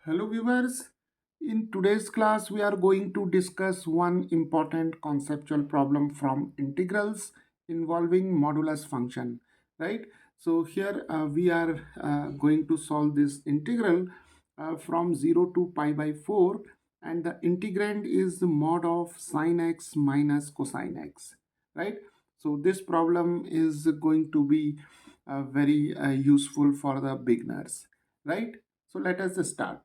Hello viewers, in today's class we are going to discuss one important conceptual problem from integrals involving modulus function, right? So here we are going to solve this integral from 0 to pi by 4, and the integrand is mod of sine x minus cosine x, right? So this problem is going to be very useful for the beginners, right? So let us start.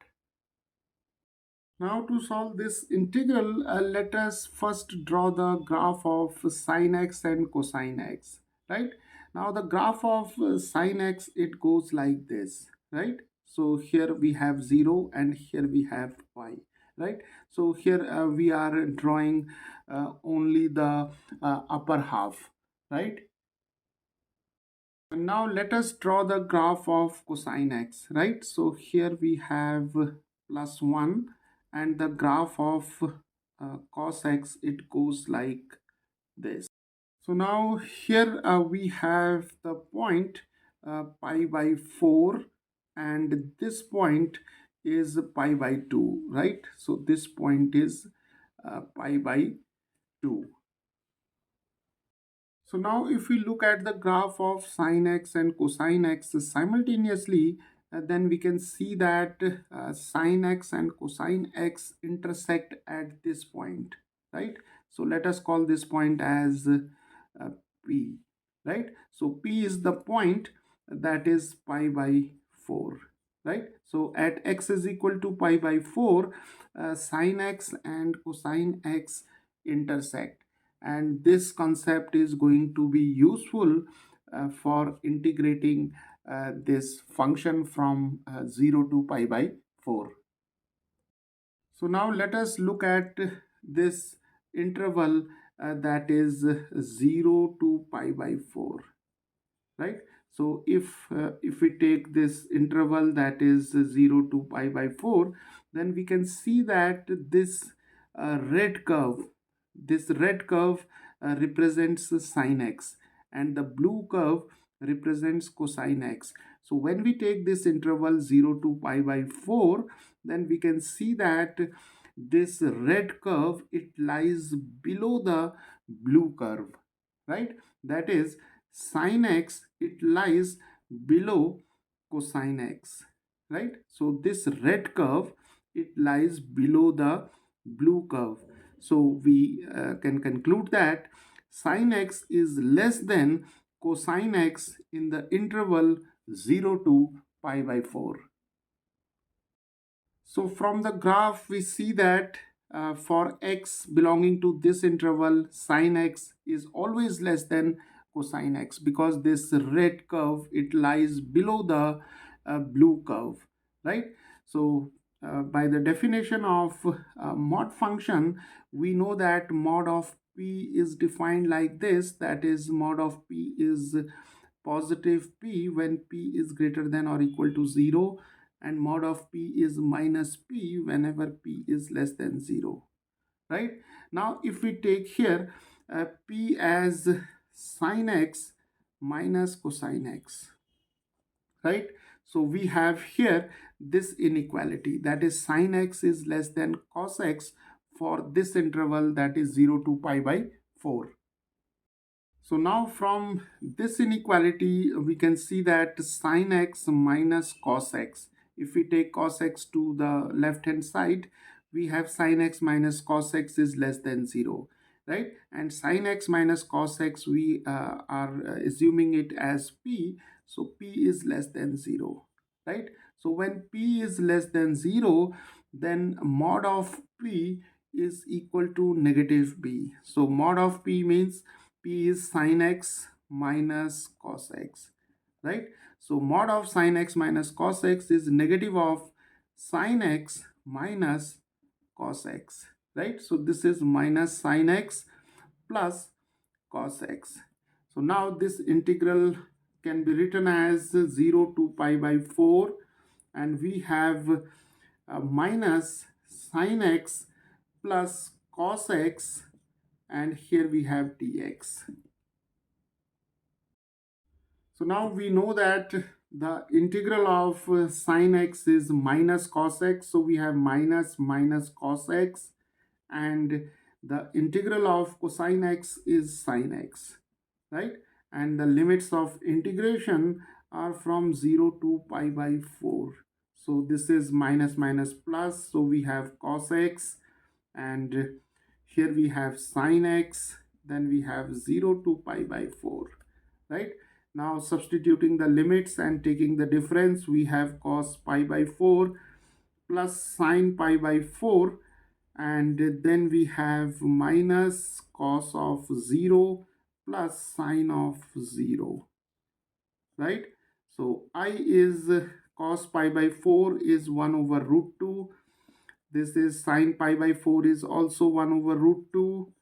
Now to solve this integral, let us first draw the graph of sine x and cosine x, right? Now the graph of sine x, it goes like this, right? So here we have 0 and here we have y, right? So here we are drawing only the upper half, right? And now let us draw the graph of cosine x, right? So here we have plus 1 and the graph of cos x, it goes like this. So now here we have the point pi by 4 and this point is pi by 2, right? So this point is pi by 2. So now if we look at the graph of sine x and cosine x simultaneously, then we can see that sine x and cosine x intersect at this point, right? So let us call this point as P, right? So P is the point that is pi by 4, right? So at x is equal to pi by 4, sine x and cosine x intersect, and this concept is going to be useful for integrating this function from 0 to pi by 4. So now let us look at this interval that is 0 to pi by 4, right? So if we take this interval that is 0 to pi by 4, then we can see that this red curve, represents sine x, and the blue curve represents cosine x. So when we take this interval 0 to pi by 4, then we can see that this red curve, it lies below the blue curve, right? That is, sine x, it lies below cosine x, right? So this red curve, it lies below the blue curve. So we can conclude that sine x is less than cosine x in the interval 0 to pi by 4. So from the graph, we see that for x belonging to this interval, sine x is always less than cosine x, because this red curve, it lies below the blue curve, right? So by the definition of mod function, we know that mod of p is defined like this, that is, mod of p is positive p when p is greater than or equal to 0, and mod of p is minus p whenever p is less than 0, right? Now if we take here p as sine x minus cosine x, right? So we have here this inequality, that is sine x is less than cos x for this interval that is 0 to pi by 4. So now from this inequality, we can see that sine x minus cos x. If we take cos x to the left hand side, we have sine x minus cos x is less than 0, right? And sine x minus cos x, we are assuming it as p. So p is less than 0, right? So when p is less than 0, then mod of p is equal to negative p. So mod of p means p is sine x minus cos x, right? So mod of sine x minus cos x is negative of sine x minus cos x, right? So this is minus sine x plus cos x. So now this integral can be written as 0 to pi by 4, and we have minus sine x plus cos x, and here we have dx. So now we know that the integral of sine x is minus cos x, so we have minus minus cos x, and the integral of cosine x is sine x, right? And the limits of integration are from 0 to pi by 4. So this is minus minus plus, so we have cos x, and here we have sine x, then we have 0 to pi by 4, right? Now substituting the limits and taking the difference, we have cos pi by 4 plus sine pi by 4, and then we have minus cos of 0 plus sine of 0, right? So I is cos pi by 4 is 1 over root 2. This is sine pi by 4 is also 1 over root 2.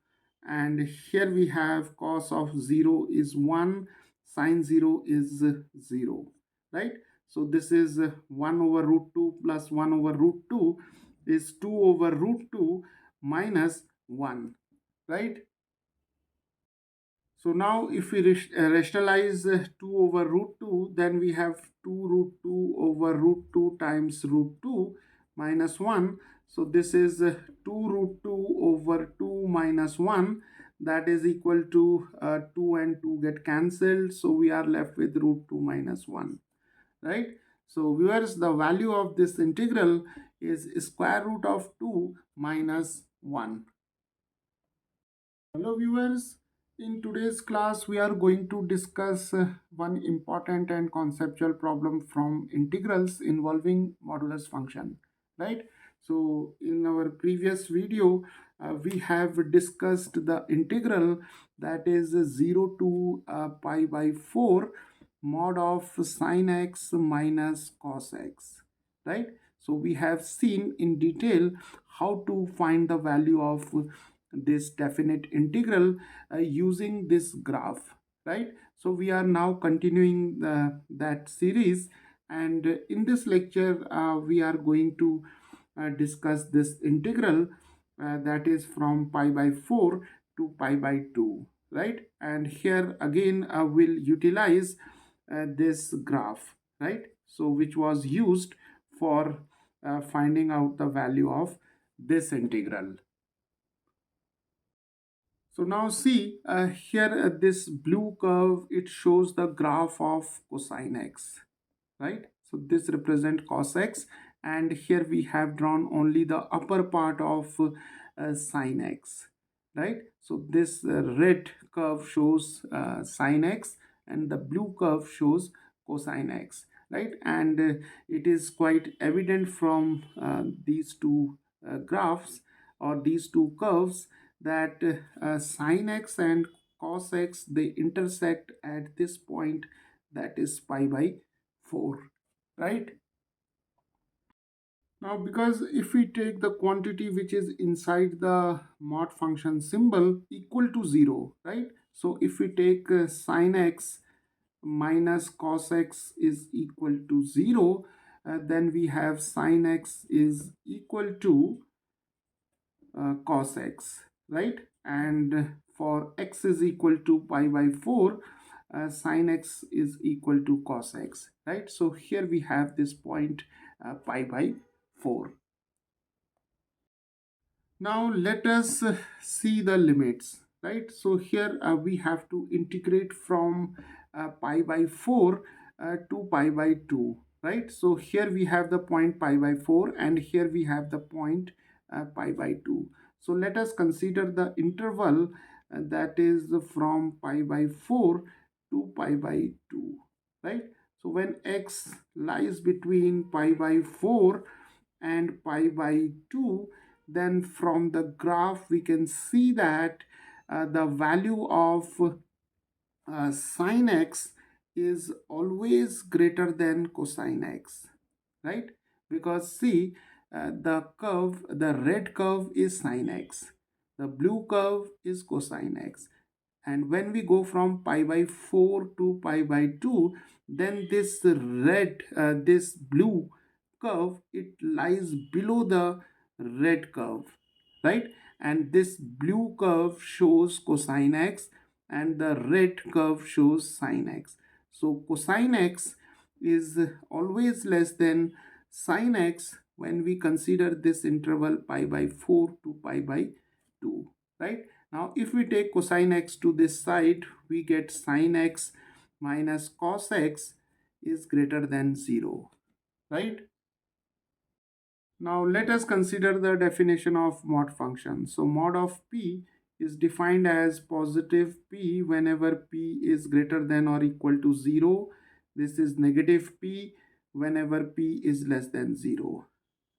And here we have cos of 0 is 1, sine 0 is 0, right? So this is 1 over root 2 plus 1 over root 2 is 2 over root 2 minus 1, right? So now if we rationalize 2 over root 2, then we have 2 root 2 over root 2 times root 2 minus 1. So this is 2 root 2 over 2 minus 1, that is equal to 2 and 2 get cancelled. So we are left with root 2 minus 1, right? So viewers, the value of this integral is square root of 2 minus 1. Hello viewers, in today's class we are going to discuss one important and conceptual problem from integrals involving modulus function, right? So in our previous video we have discussed the integral, that is 0 to pi by 4 mod of sine x minus cos x, right? So we have seen in detail how to find the value of this definite integral using this graph, right? So we are now continuing that series, and in this lecture we are going to discuss this integral that is from pi by 4 to pi by 2, right? And here again we'll utilize this graph, right? So which was used for finding out the value of this integral. So now see here this blue curve, it shows the graph of cosine x, right? So this represent cos x, and here we have drawn only the upper part of sine x, right? So this red curve shows sine x, and the blue curve shows cosine x, right? And it is quite evident from these two graphs or these two curves that sine x and cos x, they intersect at this point, that is pi by 4, right? Now because if we take the quantity which is inside the mod function symbol equal to 0, right? So if we take sine x minus cos x is equal to 0, then we have sine x is equal to cos x, right? And for x is equal to pi by 4, sine x is equal to cos x, right? So here we have this point pi by 4. Now let us see the limits, right? So here we have to integrate from pi by 4 to pi by 2, right? So here we have the point pi by 4, and here we have the point pi by 2. So let us consider the interval that is from pi by 4 to pi by 2, right? So when x lies between pi by 4 and pi by 2, then from the graph we can see that the value of sine x is always greater than cosine x, right? Because see, the red curve is sine x, the blue curve is cosine x, and when we go from pi by 4 to pi by 2, then this blue curve, it lies below the red curve, right? And this blue curve shows cosine x, and the red curve shows sine x. So cosine x is always less than sine x when we consider this interval pi by 4 to pi by 2, right? Now if we take cosine x to this side, we get sine x minus cos x is greater than 0, right? Now let us consider the definition of mod function. So mod of p is defined as positive p whenever p is greater than or equal to 0. This is negative p whenever p is less than 0,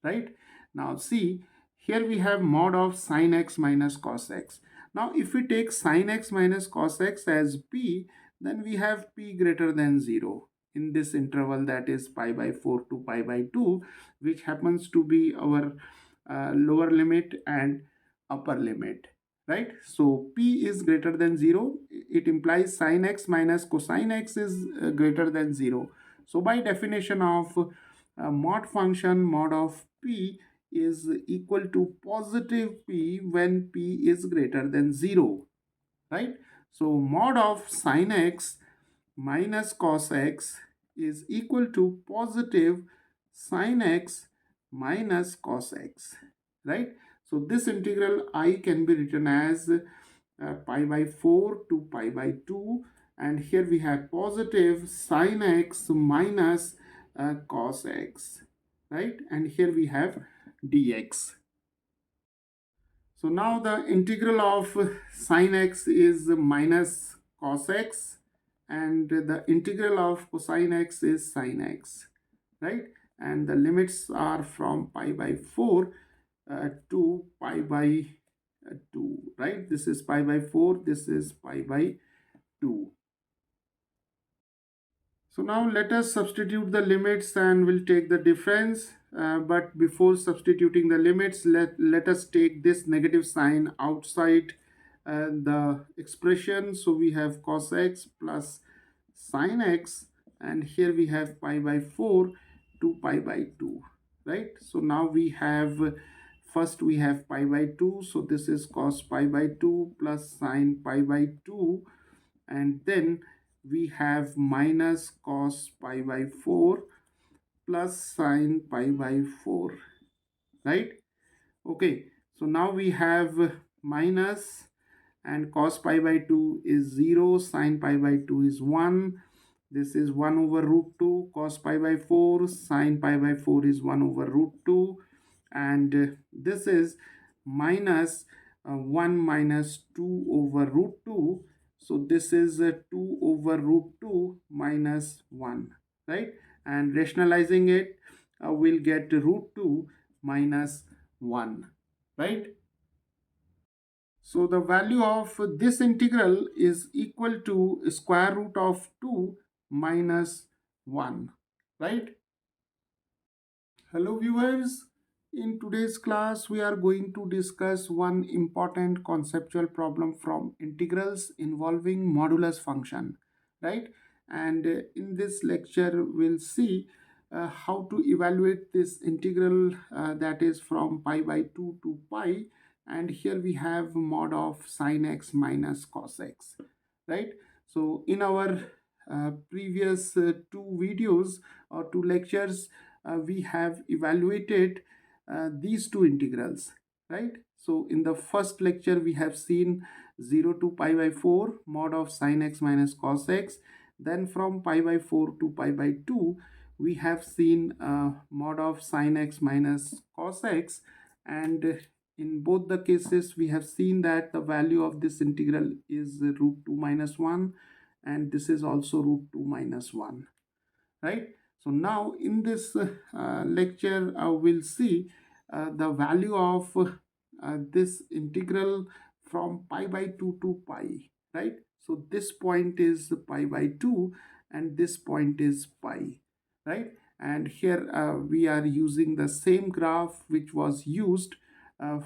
right? Now see, here we have mod of sine x minus cos x. Now if we take sine x minus cos x as p, then we have p greater than 0 in this interval, that is pi by 4 to pi by 2, which happens to be our lower limit and upper limit, right? So p is greater than 0. It implies sine x minus cosine x is greater than 0. So by definition of mod function, mod of p is equal to positive p when p is greater than 0, right? So mod of sine x minus cos x is equal to positive sine x minus cos x, right? So this integral I can be written as pi by 4 to pi by 2, and here we have positive sine x minus cos x, right? And here we have dx. So now the integral of sine x is minus cos x, and the integral of cosine x is sine x, right? And the limits are from pi by 4 to pi by 2, right? This is pi by 4, this is pi by 2. So now let us substitute the limits and we'll take the difference. But before substituting the limits, let us take this negative sign outside the expression. So we have cos x plus sine x, and here we have pi by 4 to pi by 2, right? So now we have, first we have pi by 2. So this is cos pi by 2 plus sine pi by 2, and then we have minus cos pi by 4 plus sine pi by 4, right? Okay, so now we have minus, and cos pi by 2 is 0, sine pi by 2 is 1. This is 1 over root 2 cos pi by 4, sine pi by 4 is 1 over root 2, and this is minus 1 minus 2 over root 2. So this is 2 over root 2 minus 1, right? And rationalizing it, we'll get root 2 minus 1, right? So the value of this integral is equal to square root of 2 minus 1, right? Hello viewers, in today's class we are going to discuss one important conceptual problem from integrals involving modulus function, right? And in this lecture we'll see how to evaluate this integral that is from pi by 2 to pi, and here we have mod of sine x minus cos x, right? So in our previous two videos or two lectures, we have evaluated these two integrals, right? So in the first lecture we have seen 0 to pi by 4 mod of sine x minus cos x. Then from pi by 4 to pi by 2 we have seen mod of sine x minus cos x, and in both the cases we have seen that the value of this integral is root 2 minus 1, and this is also root 2 minus 1, right? So now in this lecture we'll see the value of this integral from pi by 2 to pi, right? So this point is pi by 2 and this point is pi, right? And here we are using the same graph which was used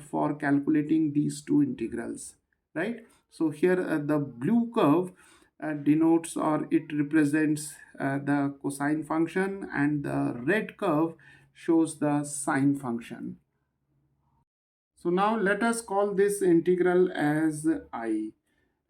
for calculating these two integrals, right? So here the blue curve denotes, or it represents the cosine function, and the red curve shows the sine function. So now let us call this integral as I,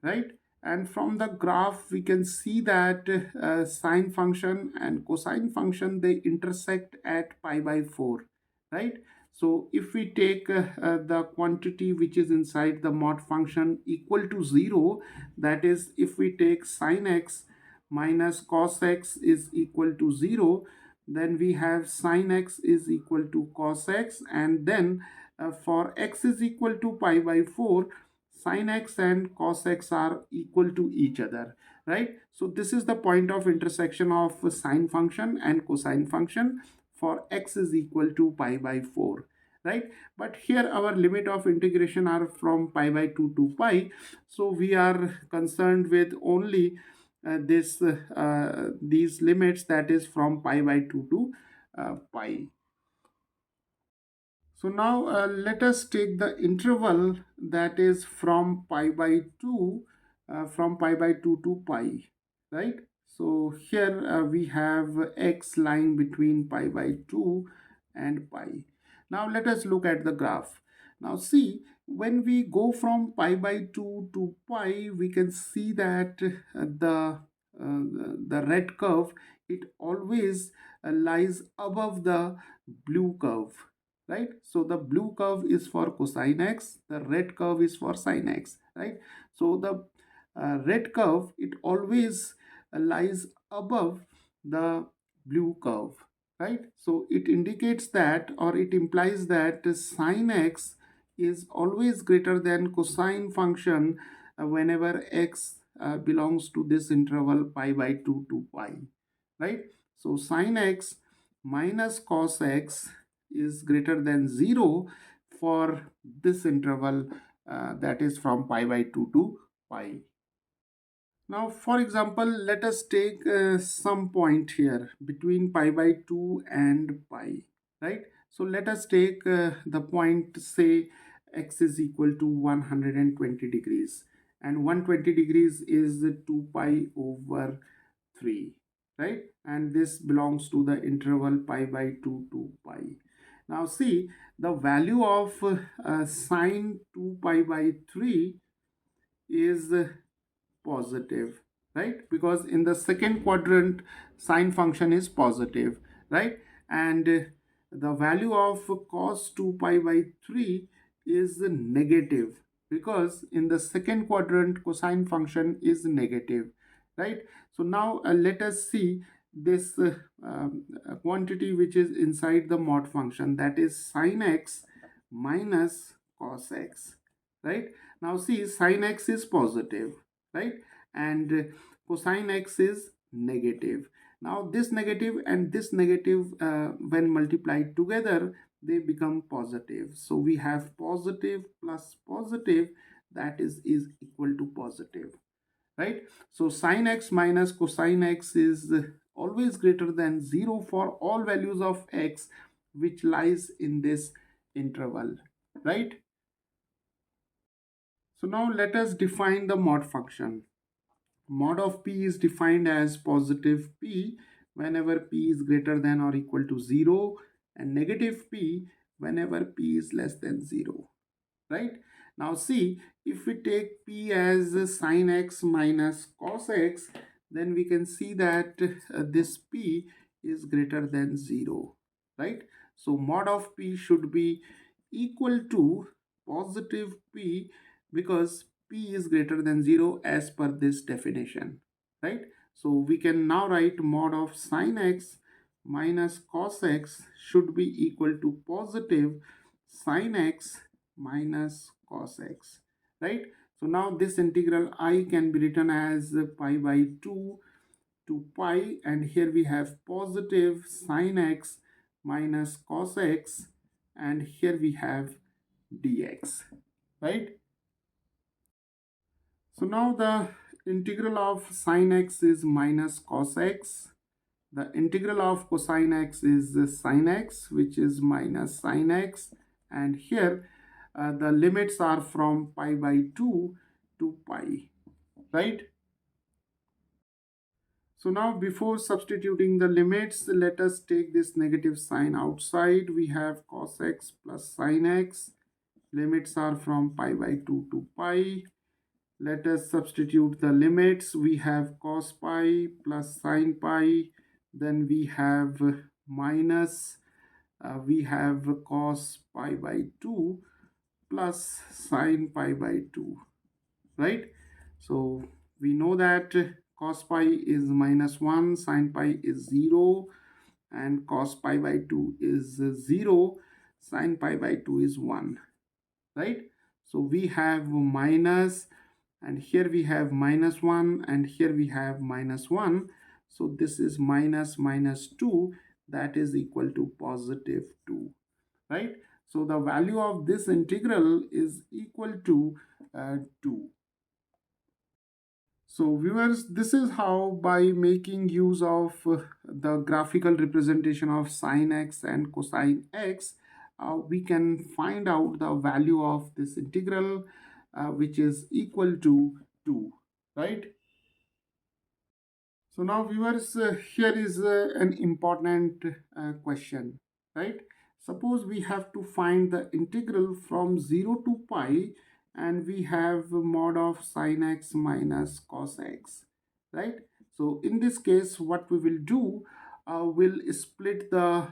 right? And from the graph we can see that sine function and cosine function, they intersect at pi by 4, right? So if we take the quantity which is inside the mod function equal to 0, that is, if we take sine x minus cos x is equal to 0, then we have sine x is equal to cos x, and then for x is equal to pi by 4, sin x and cos x are equal to each other, right? So this is the point of intersection of sine function and cosine function for x is equal to pi by 4, right? But here our limit of integration are from pi by 2 to pi, so we are concerned with only these limits, that is from pi by 2 to pi. So now let us take the interval that is from pi by 2, from pi by 2 to pi, right? So here we have x lying between pi by 2 and pi. Now let us look at the graph. Now see, when we go from pi by 2 to pi, we can see that the red curve, it always lies above the blue curve, right? So the blue curve is for cosine x, the red curve is for sine x, right? So the red curve, it always lies above the blue curve, right? So it indicates that, or it implies that sine x is always greater than cosine function whenever x belongs to this interval pi by 2 to pi, right? So sine x minus cos x is greater than 0 for this interval that is from pi by 2 to pi. Now, for example, let us take some point here between pi by 2 and pi, right? So let us take the point, say x is equal to 120 degrees, and 120 degrees is 2 pi over 3, right? And this belongs to the interval pi by 2 to pi. Now see, the value of sine 2 pi by 3 is positive, right? Because in the second quadrant sine function is positive, right? And the value of cos 2 pi by 3 is negative, because in the second quadrant cosine function is negative, right? So now let us see this quantity which is inside the mod function, that is sine x minus cos x, right? Now see, sine x is positive, right? And cosine x is negative. Now this negative and this negative, when multiplied together, they become positive. So we have positive plus positive, that is equal to positive, right? So sine x minus cosine x is always greater than 0 for all values of x which lies in this interval, right? So now let us define the mod function. Mod of p is defined as positive p whenever p is greater than or equal to 0, and negative p whenever p is less than 0, right? Now see, if we take p as sine x minus cos x, then we can see that this p is greater than 0, right? So mod of p should be equal to positive p, because p is greater than 0 as per this definition, right? So we can now write mod of sine x minus cos x should be equal to positive sine x minus cos x, right? So now this integral I can be written as pi by 2 to pi, and here we have positive sine x minus cos x, and here we have dx, right? So now the integral of sine x is minus cos x. The integral of cosine x is sine x, which is minus sine x. And here the limits are from pi by 2 to pi, right? So now before substituting the limits, let us take this negative sign outside. We have cos x plus sine x. Limits are from pi by 2 to pi. Let us substitute the limits. We have cos pi plus sine pi, then we have minus, we have cos pi by 2 plus sine pi by 2, right? So we know that cos pi is minus 1, sine pi is 0, and cos pi by 2 is 0, sine pi by 2 is 1, right? So we have minus, and here we have minus 1, and here we have minus 1. So this is minus minus 2, that is equal to positive 2, right? So the value of this integral is equal to 2. So viewers, this is how, by making use of the graphical representation of sine x and cosine x, we can find out the value of this integral, which is equal to 2, right? So now viewers, here is an important question, right? Suppose we have to find the integral from 0 to pi, and we have mod of sine x minus cos x, right? So in this case, what we will do, we'll split the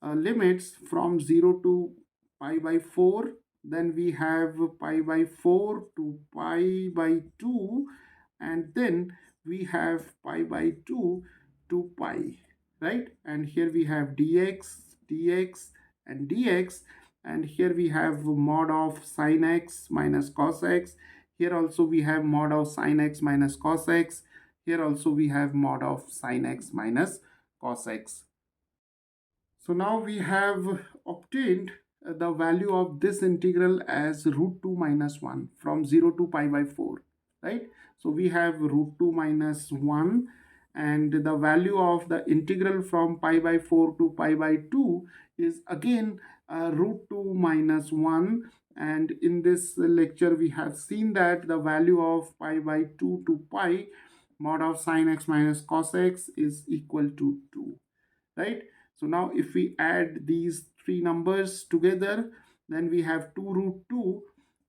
limits from 0 to pi by 4. Then we have pi by 4 to pi by 2, and then we have pi by 2 to pi, right? And here we have dx and dx, and here we have mod of sine x minus cos x. Here also we have mod of sine x minus cos x. Here also we have mod of sine x minus cos x. So now we have obtained the value of this integral as root 2 minus 1 from 0 to pi by 4, right? So we have root 2 minus 1, and the value of the integral from pi by 4 to pi by 2 is again root 2 minus 1. And in this lecture we have seen that the value of pi by 2 to pi mod of sine x minus cos x is equal to 2, right? So now if we add these three numbers together, then we have 2 root 2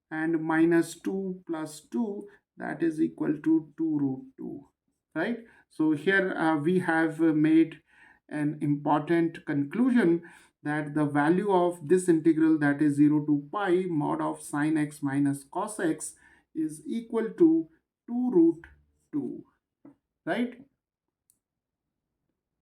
and minus 2 plus 2, that is equal to 2 root 2, right? So here we have made an important conclusion that the value of this integral, that is 0 to pi mod of sine x minus cos x, is equal to 2 root 2, right?